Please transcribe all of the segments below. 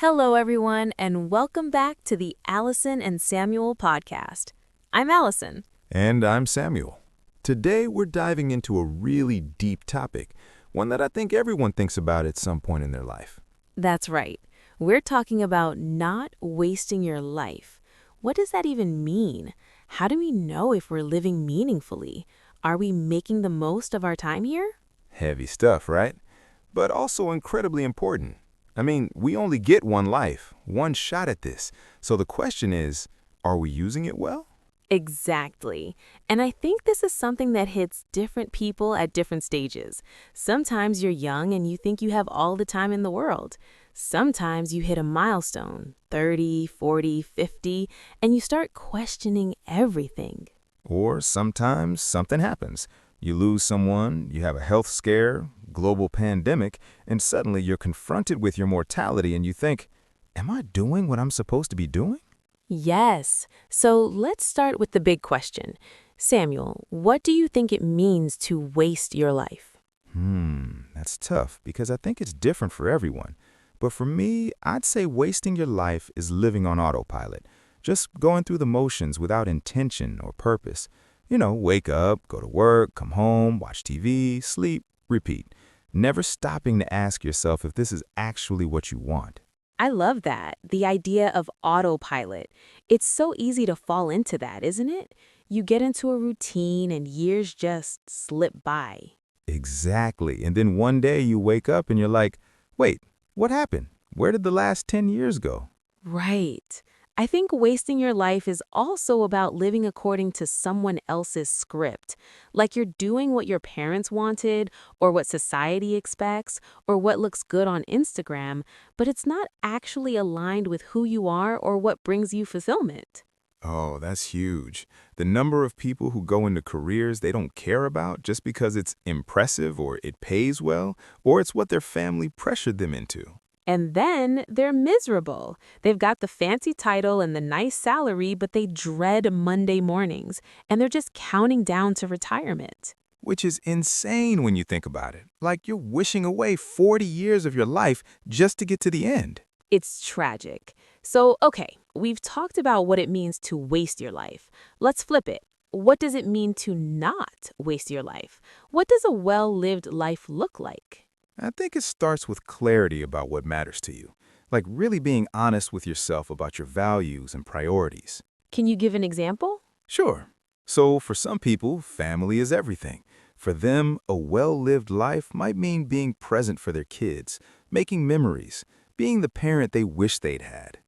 Hello, everyone, and welcome back to the Allison and Samuel podcast. I'm Allison. And I'm Samuel. Today, we're diving into a really deep topic, one that I think everyone thinks about at some point in their life. That's right. We're talking about not wasting your life. What does that even mean? How do we know if we're living meaningfully? Are we making the most of our time here? Heavy stuff, right? But also incredibly important. I mean, we only get one life, one shot at this. So the question is, are we using it well? Exactly. And I think this is something that hits different people at different stages. Sometimes you're young and you think you have all the time in the world. Sometimes you hit a milestone, 30, 40, 50, and you start questioning everything. Or sometimes something happens. You lose someone, you have a health scare, global pandemic, and suddenly you're confronted with your mortality and you think, am I doing what I'm supposed to be doing? Yes. So let's start with the big question. Samuel, what do you think it means to waste your life? That's tough because I think it's different for everyone. But for me, I'd say wasting your life is living on autopilot, just going through the motions without intention or purpose. You know, wake up, go to work, come home, watch TV, sleep, repeat. Never stopping to ask yourself if this is actually what you want. I love that, the idea of autopilot. It's so easy to fall into that, isn't it? You get into a routine and years just slip by. Exactly. And then one day you wake up and you're like, wait, what happened? Where did the last 10 years go? Right. I think wasting your life is also about living according to someone else's script. Like you're doing what your parents wanted, or what society expects, or what looks good on Instagram, but it's not actually aligned with who you are or what brings you fulfillment. Oh, that's huge. The number of people who go into careers they don't care about just because it's impressive or it pays well, or it's what their family pressured them into. And then they're miserable. They've got the fancy title and the nice salary, but they dread Monday mornings, and they're just counting down to retirement. Which is insane when you think about it. Like you're wishing away 40 years of your life just to get to the end. It's tragic. So, okay, we've talked about what it means to waste your life. Let's flip it. What does it mean to not waste your life? What does a well-lived life look like? I think it starts with clarity about what matters to you, like really being honest with yourself about your values and priorities. Can you give an example? Sure. So for some people, family is everything. For them, a well-lived life might mean being present for their kids, making memories, being the parent they wish they'd had.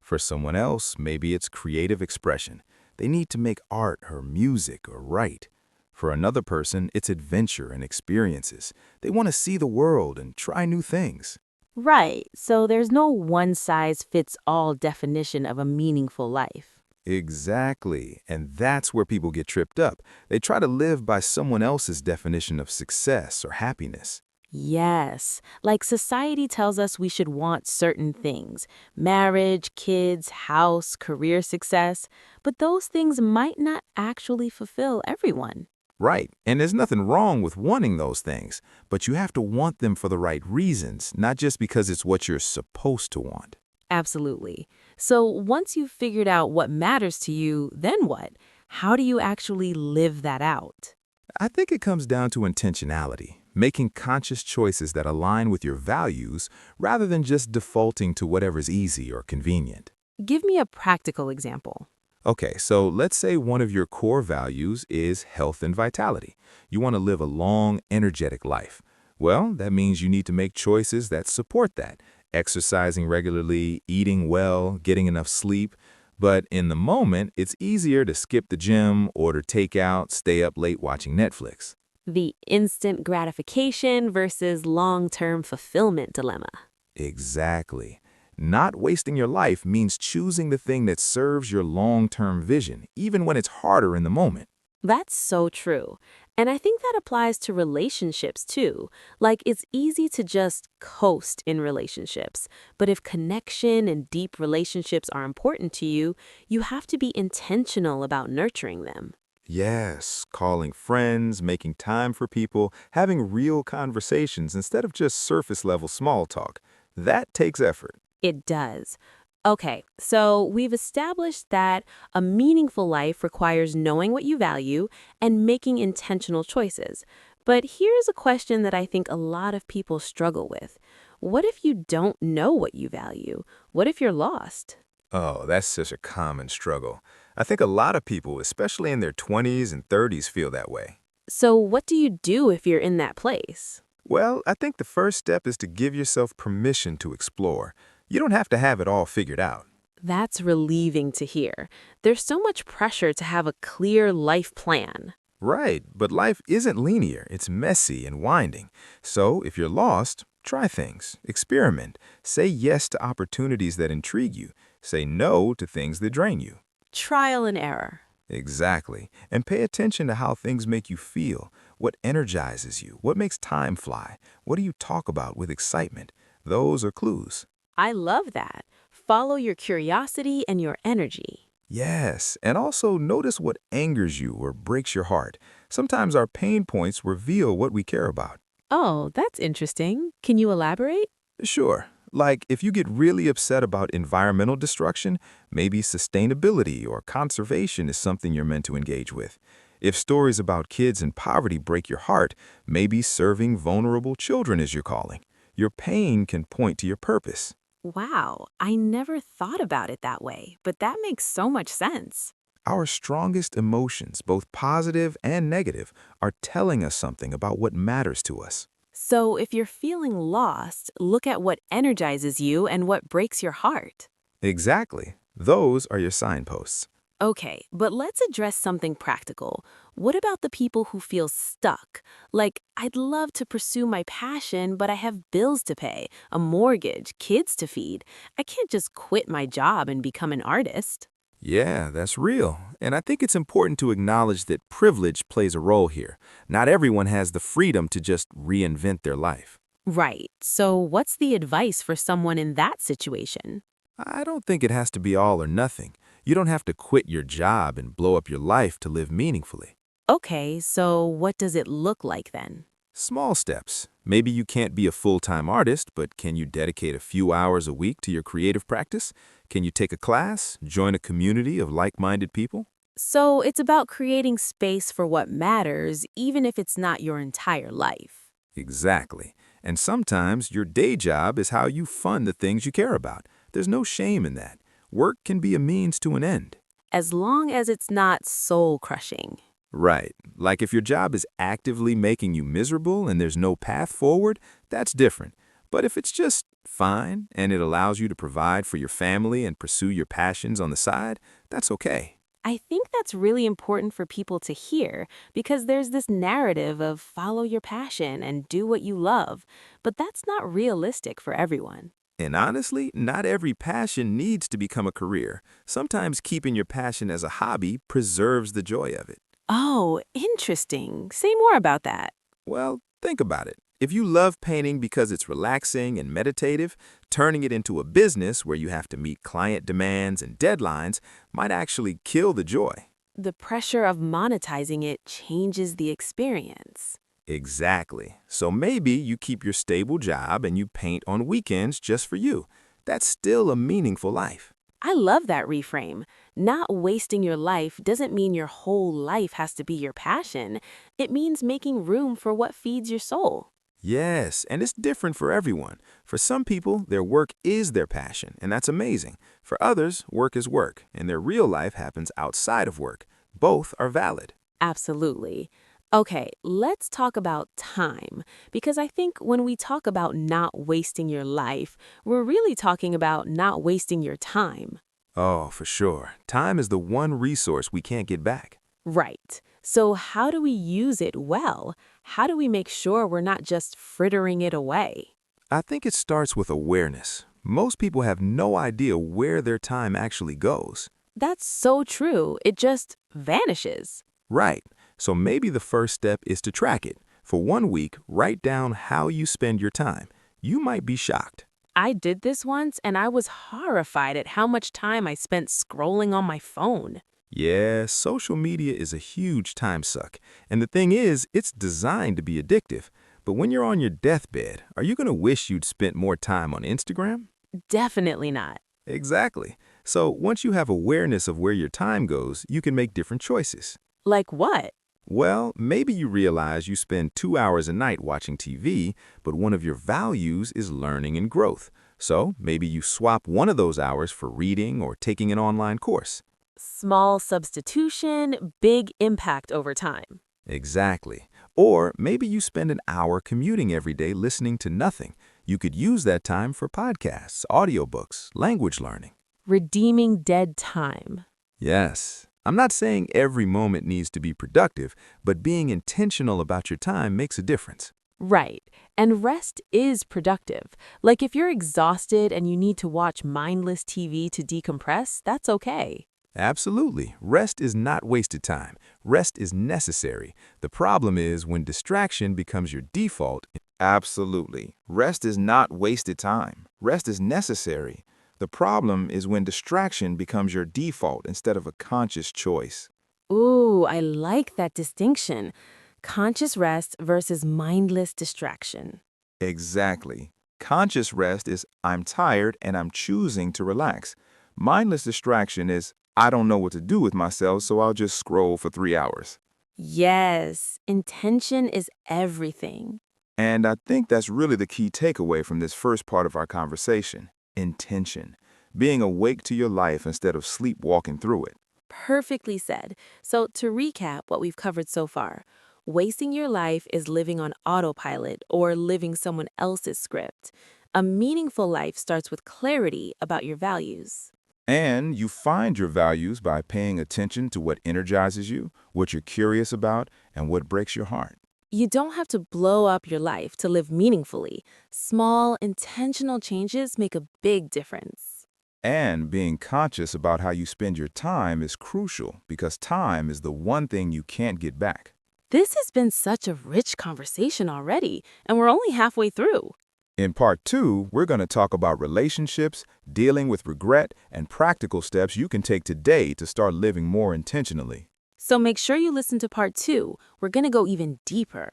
For someone else, maybe it's creative expression. They need to make art or music or write. For another person, it's adventure and experiences. They want to see the world and try new things. Right, so there's no one-size-fits-all definition of a meaningful life. Exactly, and that's where people get tripped up. They try to live by someone else's definition of success or happiness. Yes, like society tells us we should want certain things, marriage, kids, house, career success, but those things might not actually fulfill everyone. Right, and there's nothing wrong with wanting those things, but you have to want them for the right reasons, not just because it's what you're supposed to want. Absolutely. So once you've figured out what matters to you, then what? How do you actually live that out? I think it comes down to intentionality, making conscious choices that align with your values rather than just defaulting to whatever's easy or convenient. Give me a practical example. Okay, so let's say one of your core values is health and vitality. You want to live a long, energetic life. Well, that means you need to make choices that support that. Exercising regularly, eating well, getting enough sleep. But in the moment, it's easier to skip the gym, order takeout, stay up late watching Netflix. The instant gratification versus long-term fulfillment dilemma. Exactly. Not wasting your life means choosing the thing that serves your long-term vision, even when it's harder in the moment. That's so true. And I think that applies to relationships too. Like it's easy to just coast in relationships. But if connection and deep relationships are important to you, you have to be intentional about nurturing them. Yes, calling friends, making time for people, having real conversations instead of just surface-level small talk. That takes effort. It does. Okay, so we've established that a meaningful life requires knowing what you value and making intentional choices. But here's a question that I think a lot of people struggle with. What if you don't know what you value? What if you're lost? Oh, that's such a common struggle. I think a lot of people, especially in their 20s and 30s, feel that way. So, what do you do if you're in that place? Well, I think the first step is to give yourself permission to explore. You don't have to have it all figured out. That's relieving to hear. There's so much pressure to have a clear life plan. Right, but life isn't linear. It's messy and winding. So if you're lost, try things, experiment, say yes to opportunities that intrigue you, say no to things that drain you. Trial and error. Exactly. And pay attention to how things make you feel, what energizes you, what makes time fly, what do you talk about with excitement. Those are clues. I love that. Follow your curiosity and your energy. Yes, and also notice what angers you or breaks your heart. Sometimes our pain points reveal what we care about. Oh, that's interesting. Can you elaborate? Sure, like if you get really upset about environmental destruction, maybe sustainability or conservation is something you're meant to engage with. If stories about kids in poverty break your heart, maybe serving vulnerable children is your calling. Your pain can point to your purpose. Wow, I never thought about it that way, but that makes so much sense. Our strongest emotions, both positive and negative, are telling us something about what matters to us. So if you're feeling lost, look at what energizes you and what breaks your heart. Exactly. Those are your signposts. Okay, but let's address something practical. What about the people who feel stuck? Like, I'd love to pursue my passion, but I have bills to pay, a mortgage, kids to feed. I can't just quit my job and become an artist. Yeah, that's real. And I think it's important to acknowledge that privilege plays a role here. Not everyone has the freedom to just reinvent their life. Right, so what's the advice for someone in that situation? I don't think it has to be all or nothing. You don't have to quit your job and blow up your life to live meaningfully. Okay, so what does it look like then? Small steps. Maybe you can't be a full-time artist, but can you dedicate a few hours a week to your creative practice? Can you take a class, join a community of like-minded people? So it's about creating space for what matters, even if it's not your entire life. Exactly. And sometimes your day job is how you fund the things you care about. There's no shame in that. Work can be a means to an end. As long as it's not soul-crushing. Right. Like if your job is actively making you miserable and there's no path forward, that's different. But if it's just fine and it allows you to provide for your family and pursue your passions on the side, that's okay. I think that's really important for people to hear because there's this narrative of follow your passion and do what you love, but that's not realistic for everyone. And honestly, not every passion needs to become a career. Sometimes keeping your passion as a hobby preserves the joy of it. Oh, interesting. Say more about that. Well, think about it. If you love painting because it's relaxing and meditative, turning it into a business where you have to meet client demands and deadlines might actually kill the joy. The pressure of monetizing it changes the experience. Exactly. So maybe you keep your stable job and you paint on weekends just for you. That's still a meaningful life. I love that reframe. Not wasting your life doesn't mean your whole life has to be your passion. It means making room for what feeds your soul. Yes, and it's different for everyone. For some people, their work is their passion, and that's amazing. For others, work is work, and their real life happens outside of work. Both are valid. Absolutely. Okay, let's talk about time, because I think when we talk about not wasting your life, we're really talking about not wasting your time. Oh, for sure. Time is the one resource we can't get back. Right. So how do we use it well? How do we make sure we're not just frittering it away? I think it starts with awareness. Most people have no idea where their time actually goes. That's so true. It just vanishes. Right. So maybe the first step is to track it. For 1 week, write down how you spend your time. You might be shocked. I did this once and I was horrified at how much time I spent scrolling on my phone. Yeah, social media is a huge time suck. And the thing is, it's designed to be addictive. But when you're on your deathbed, are you going to wish you'd spent more time on Instagram? Definitely not. Exactly. So once you have awareness of where your time goes, you can make different choices. Like what? Well, maybe you realize you spend 2 hours a night watching TV, but one of your values is learning and growth. So maybe you swap one of those hours for reading or taking an online course. Small substitution, big impact over time. Exactly. Or maybe you spend an hour commuting every day listening to nothing. You could use that time for podcasts, audiobooks, language learning. Redeeming dead time. Yes. I'm not saying every moment needs to be productive, but being intentional about your time makes a difference. Right. And rest is productive. Like if you're exhausted and you need to watch mindless TV to decompress, that's okay. Absolutely. Rest is not wasted time. Rest is necessary. The problem is when distraction becomes your default. Absolutely. Rest is not wasted time. Rest is necessary. The problem is when distraction becomes your default instead of a conscious choice. Ooh, I like that distinction. Conscious rest versus mindless distraction. Exactly. Conscious rest is I'm tired and I'm choosing to relax. Mindless distraction is I don't know what to do with myself, so I'll just scroll for 3 hours. Yes, intention is everything. And I think that's really the key takeaway from this first part of our conversation. Intention. Being awake to your life instead of sleepwalking through it. Perfectly said. So to recap what we've covered so far, wasting your life is living on autopilot or living someone else's script. A meaningful life starts with clarity about your values. And you find your values by paying attention to what energizes you, what you're curious about, and what breaks your heart. You don't have to blow up your life to live meaningfully. Small, intentional changes make a big difference. And being conscious about how you spend your time is crucial because time is the one thing you can't get back. This has been such a rich conversation already, and we're only halfway through. In part 2, we're going to talk about relationships, dealing with regret, and practical steps you can take today to start living more intentionally. So make sure you listen to part 2. We're going to go even deeper.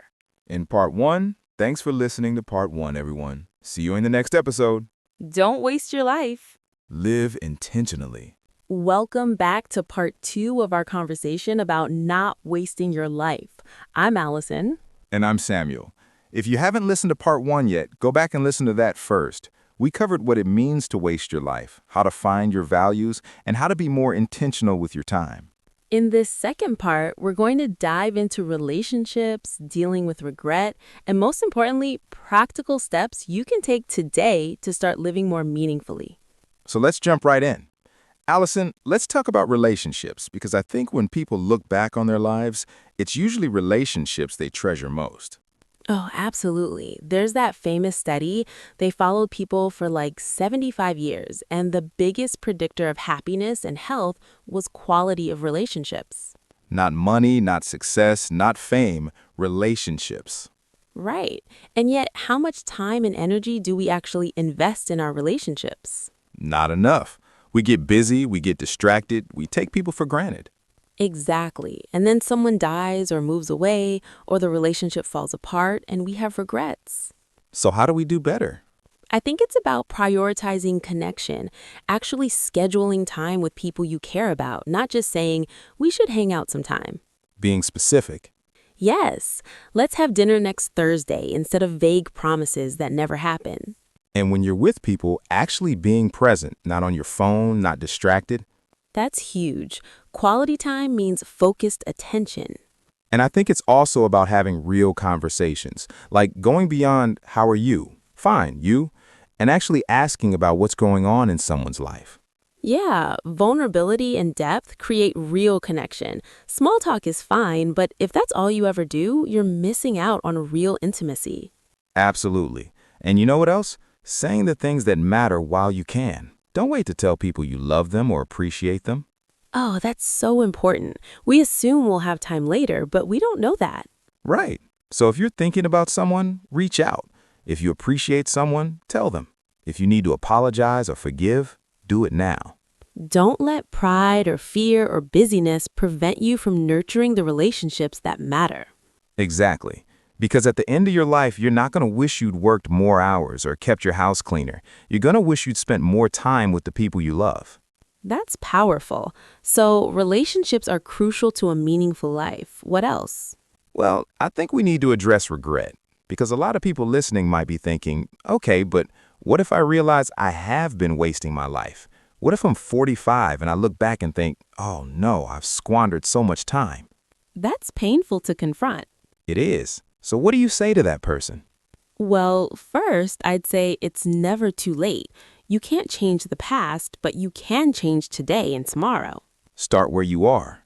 In part 1, thanks for listening to part 1, everyone. See you in the next episode. Don't waste your life. Live intentionally. Welcome back to part 2 of our conversation about not wasting your life. I'm Allison. And I'm Samuel. If you haven't listened to part 1 yet, go back and listen to that first. We covered what it means to waste your life, how to find your values, and how to be more intentional with your time. In this second part, we're going to dive into relationships, dealing with regret, and most importantly, practical steps you can take today to start living more meaningfully. So let's jump right in. Allison, let's talk about relationships because I think when people look back on their lives, it's usually relationships they treasure most. Oh, absolutely. There's that famous study. They followed people for like 75 years, and the biggest predictor of happiness and health was quality of relationships. Not money, not success, not fame, relationships. Right. And yet, how much time and energy do we actually invest in our relationships? Not enough. We get busy, we get distracted, we take people for granted. Exactly. And then someone dies or moves away, or the relationship falls apart, and we have regrets. So how do we do better? I think it's about prioritizing connection, actually scheduling time with people you care about, not just saying, we should hang out sometime. Being specific. Yes, let's have dinner next Thursday instead of vague promises that never happen. And when you're with people, actually being present, not on your phone, not distracted. That's huge. Quality time means focused attention. And I think it's also about having real conversations, like going beyond, how are you? Fine, you? And actually asking about what's going on in someone's life. Yeah, vulnerability and depth create real connection. Small talk is fine, but if that's all you ever do, you're missing out on real intimacy. Absolutely. And you know what else? Saying the things that matter while you can. Don't wait to tell people you love them or appreciate them. Oh, that's so important. We assume we'll have time later, but we don't know that. Right. So if you're thinking about someone, reach out. If you appreciate someone, tell them. If you need to apologize or forgive, do it now. Don't let pride or fear or busyness prevent you from nurturing the relationships that matter. Exactly. Because at the end of your life, you're not going to wish you'd worked more hours or kept your house cleaner. You're going to wish you'd spent more time with the people you love. That's powerful. So relationships are crucial to a meaningful life. What else? Well, I think we need to address regret. Because a lot of people listening might be thinking, okay, but what if I realize I have been wasting my life? What if I'm 45 and I look back and think, oh no, I've squandered so much time? That's painful to confront. It is. So what do you say to that person? Well, first, I'd say it's never too late. You can't change the past, but you can change today and tomorrow. Start where you are.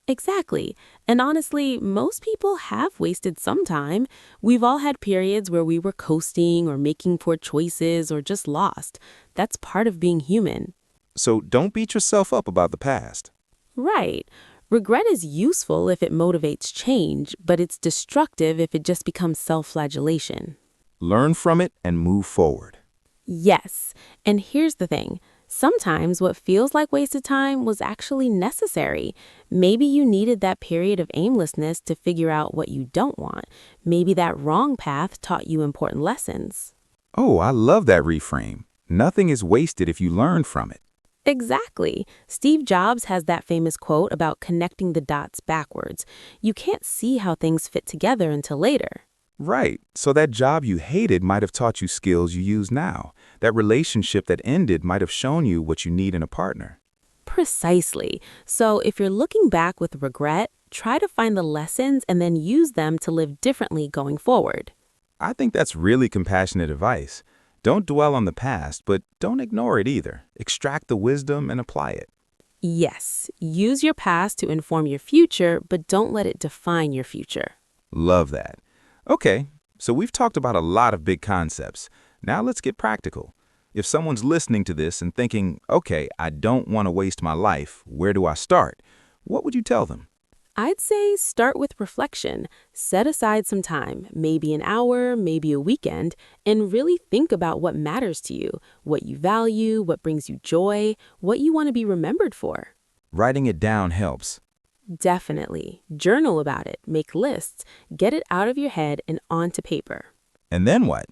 Exactly. And honestly, most people have wasted some time. We've all had periods where we were coasting or making poor choices or just lost. That's part of being human. So don't beat yourself up about the past. Right. Regret is useful if it motivates change, but it's destructive if it just becomes self-flagellation. Learn from it and move forward. Yes. And here's the thing. Sometimes what feels like wasted time was actually necessary. Maybe you needed that period of aimlessness to figure out what you don't want. Maybe that wrong path taught you important lessons. Oh, I love that reframe. Nothing is wasted if you learn from it. Exactly. Steve Jobs has that famous quote about connecting the dots backwards. You can't see how things fit together until later. Right. So that job you hated might have taught you skills you use now. That relationship that ended might have shown you what you need in a partner. Precisely. So if you're looking back with regret, try to find the lessons and then use them to live differently going forward. I think that's really compassionate advice. Don't dwell on the past, but don't ignore it either. Extract the wisdom and apply it. Yes, use your past to inform your future, but don't let it define your future. Love that. Okay, so we've talked about a lot of big concepts. Now let's get practical. If someone's listening to this and thinking, okay, I don't want to waste my life, where do I start? What would you tell them? I'd say start with reflection. Set aside some time, maybe an hour, maybe a weekend, and really think about what matters to you, what you value, what brings you joy, what you want to be remembered for. Writing it down helps. Definitely. Journal about it, make lists, get it out of your head and onto paper. And then what?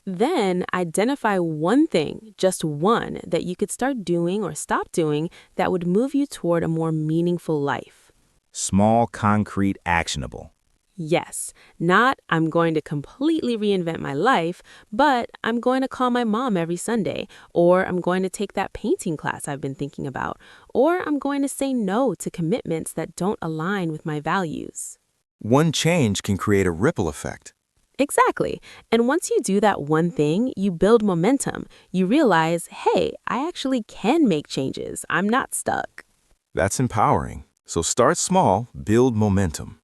Then identify one thing, just one, that you could start doing or stop doing that would move you toward a more meaningful life. Small, concrete, actionable. Yes, not I'm going to completely reinvent my life, but I'm going to call my mom every Sunday, or I'm going to take that painting class I've been thinking about, or I'm going to say no to commitments that don't align with my values. One change can create a ripple effect. Exactly. And once you do that one thing, you build momentum. You realize, hey, I actually can make changes. I'm not stuck. That's empowering. So start small, build momentum.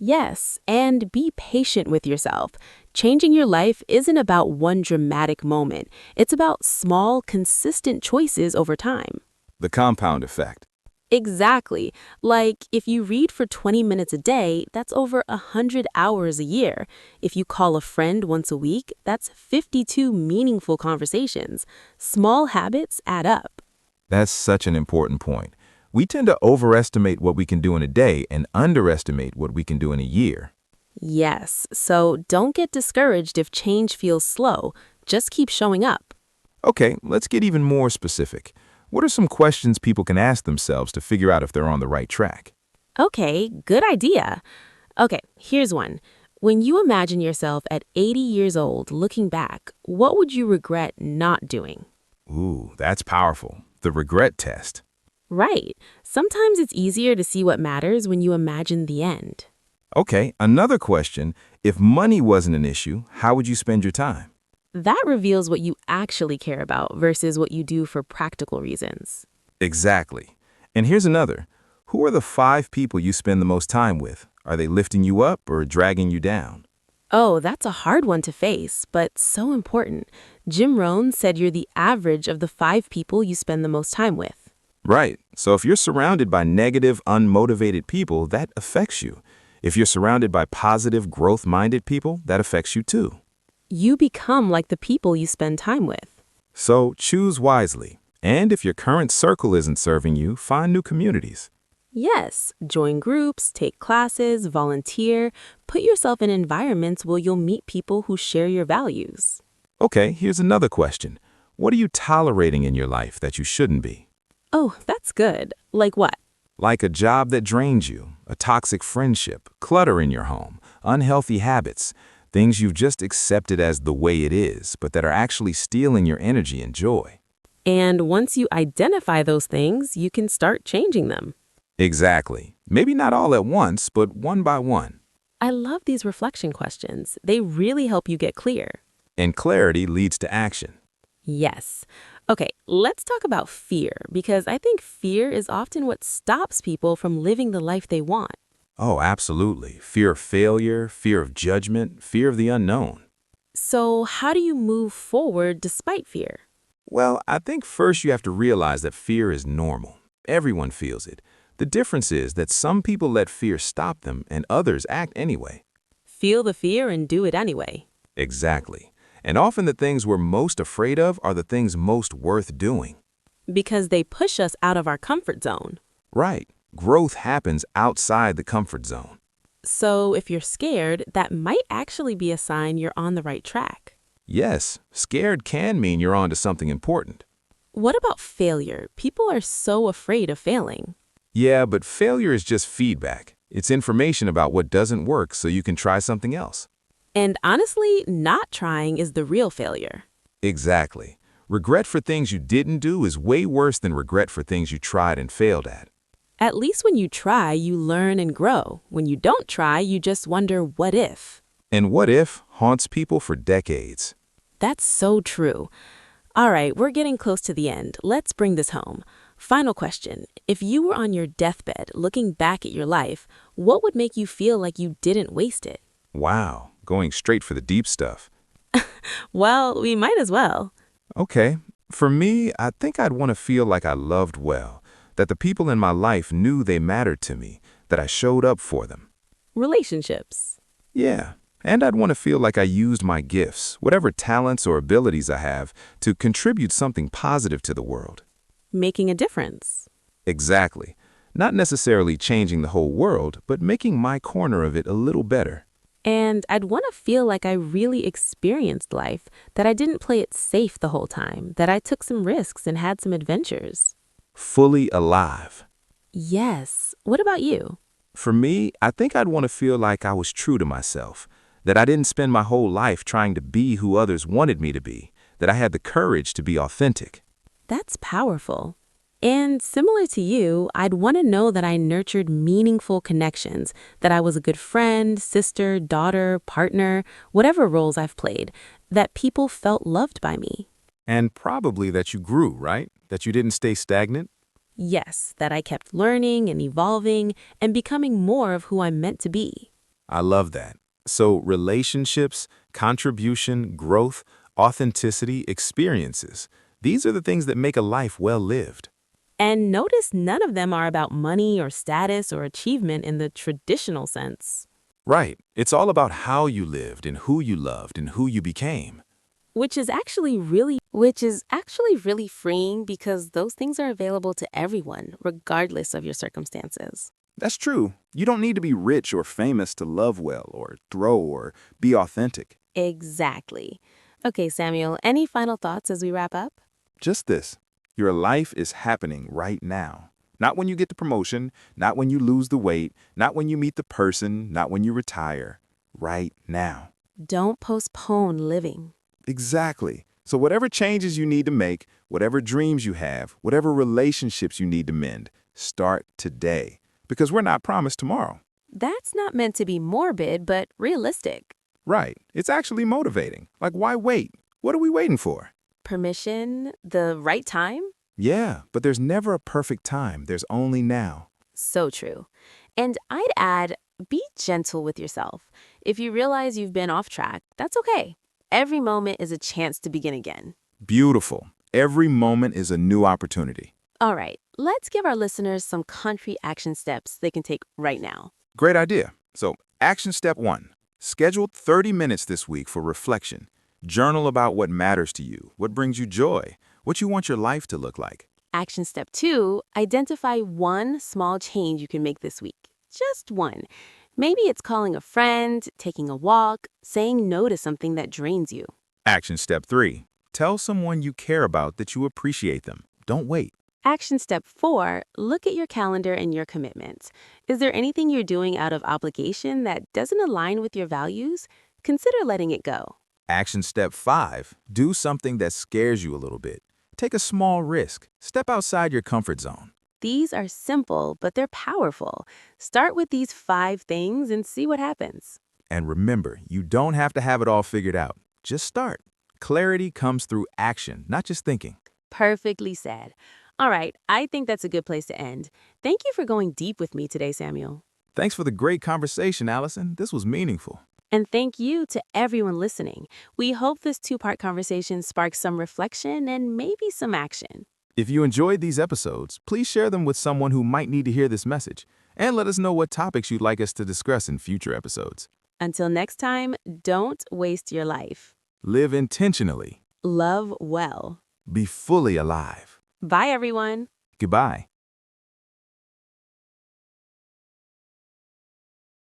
Yes, and be patient with yourself. Changing your life isn't about one dramatic moment. It's about small, consistent choices over time. The compound effect. Exactly. Like, if you read for 20 minutes a day, that's over 100 hours a year. If you call a friend once a week, that's 52 meaningful conversations. Small habits add up. That's such an important point. We tend to overestimate what we can do in a day and underestimate what we can do in a year. Yes, so don't get discouraged if change feels slow. Just keep showing up. Okay, let's get even more specific. What are some questions people can ask themselves to figure out if they're on the right track? Okay, good idea. Okay, here's one. When you imagine yourself at 80 years old looking back, what would you regret not doing? Ooh, that's powerful. The regret test. Right. Sometimes it's easier to see what matters when you imagine the end. Okay, another question. If money wasn't an issue, how would you spend your time? That reveals what you actually care about versus what you do for practical reasons. Exactly. And here's another. Who are the 5 people you spend the most time with? Are they lifting you up or dragging you down? Oh, that's a hard one to face, but so important. Jim Rohn said you're the average of the 5 people you spend the most time with. Right. So if you're surrounded by negative, unmotivated people, that affects you. If you're surrounded by positive, growth-minded people, that affects you too. You become like the people you spend time with. So choose wisely. And if your current circle isn't serving you, find new communities. Yes, join groups, take classes, volunteer, put yourself in environments where you'll meet people who share your values. Okay, here's another question. What are you tolerating in your life that you shouldn't be? Oh, that's good. Like what? Like a job that drains you, a toxic friendship, clutter in your home, unhealthy habits, things you've just accepted as the way it is, but that are actually stealing your energy and joy. And once you identify those things, you can start changing them. Exactly. Maybe not all at once, but one by one. I love these reflection questions. They really help you get clear. And clarity leads to action. Yes. Okay, let's talk about fear, because I think fear is often what stops people from living the life they want. Oh, absolutely. Fear of failure, fear of judgment, fear of the unknown. So, how do you move forward despite fear? Well, I think first you have to realize that fear is normal. Everyone feels it. The difference is that some people let fear stop them and others act anyway. Feel the fear and do it anyway. Exactly. And often the things we're most afraid of are the things most worth doing. Because they push us out of our comfort zone. Right. Growth happens outside the comfort zone. So, if you're scared, that might actually be a sign you're on the right track. Yes, scared can mean you're onto something important. What about failure? People are so afraid of failing. Yeah, but failure is just feedback. It's information about what doesn't work so you can try something else. And honestly, not trying is the real failure. Exactly. Regret for things you didn't do is way worse than regret for things you tried and failed at. At least when you try, you learn and grow. When you don't try, you just wonder, what if? And what if haunts people for decades. That's so true. All right, we're getting close to the end. Let's bring this home. Final question. If you were on your deathbed looking back at your life, what would make you feel like you didn't waste it? Wow, going straight for the deep stuff. Well, we might as well. Okay, for me, I think I'd want to feel like I loved well, that the people in my life knew they mattered to me, that I showed up for them. Relationships. Yeah, and I'd want to feel like I used my gifts, whatever talents or abilities I have, to contribute something positive to the world. Making a difference. Exactly. Not necessarily changing the whole world, but making my corner of it a little better. And I'd want to feel like I really experienced life, that I didn't play it safe the whole time, that I took some risks and had some adventures. Fully alive. Yes. What about you? For me, I think I'd want to feel like I was true to myself, that I didn't spend my whole life trying to be who others wanted me to be, that I had the courage to be authentic. That's powerful. And similar to you, I'd want to know that I nurtured meaningful connections, that I was a good friend, sister, daughter, partner, whatever roles I've played, that people felt loved by me. And probably that you grew, right? That you didn't stay stagnant? Yes, that I kept learning and evolving and becoming more of who I'm meant to be. I love that. So relationships, contribution, growth, authenticity, experiences. These are the things that make a life well lived. And notice none of them are about money or status or achievement in the traditional sense. Right. It's all about how you lived and who you loved and who you became. Which is actually really freeing, because those things are available to everyone, regardless of your circumstances. That's true. You don't need to be rich or famous to love well or throw or be authentic. Exactly. Okay, Samuel, any final thoughts as we wrap up? Just this. Your life is happening right now. Not when you get the promotion, not when you lose the weight, not when you meet the person, not when you retire. Right now. Don't postpone living. Exactly. So whatever changes you need to make, whatever dreams you have, whatever relationships you need to mend, start today. Because we're not promised tomorrow. That's not meant to be morbid, but realistic. Right. It's actually motivating. Like, why wait? What are we waiting for? Permission, the right time? Yeah, but there's never a perfect time. There's only now. So true. And I'd add, be gentle with yourself. If you realize you've been off track, that's okay. Every moment is a chance to begin again. Beautiful. Every moment is a new opportunity. All right, let's give our listeners some concrete action steps they can take right now. Great idea. So, action step 1. Schedule 30 minutes this week for reflection. Journal about what matters to you, what brings you joy, what you want your life to look like. Action step 2, identify one small change you can make this week. Just one. Maybe it's calling a friend, taking a walk, saying no to something that drains you. Action step 3. Tell someone you care about that you appreciate them. Don't wait. Action step 4, look at your calendar and your commitments. Is there anything you're doing out of obligation that doesn't align with your values? Consider letting it go. Action step 5. Do something that scares you a little bit. Take a small risk. Step outside your comfort zone. These are simple, but they're powerful. Start with these 5 things and see what happens. And remember, you don't have to have it all figured out. Just start. Clarity comes through action, not just thinking. Perfectly said. All right, I think that's a good place to end. Thank you for going deep with me today, Samuel. Thanks for the great conversation, Allison. This was meaningful. And thank you to everyone listening. We hope this 2-part conversation sparks some reflection and maybe some action. If you enjoyed these episodes, please share them with someone who might need to hear this message. And let us know what topics you'd like us to discuss in future episodes. Until next time, don't waste your life. Live intentionally. Love well. Be fully alive. Bye, everyone. Goodbye.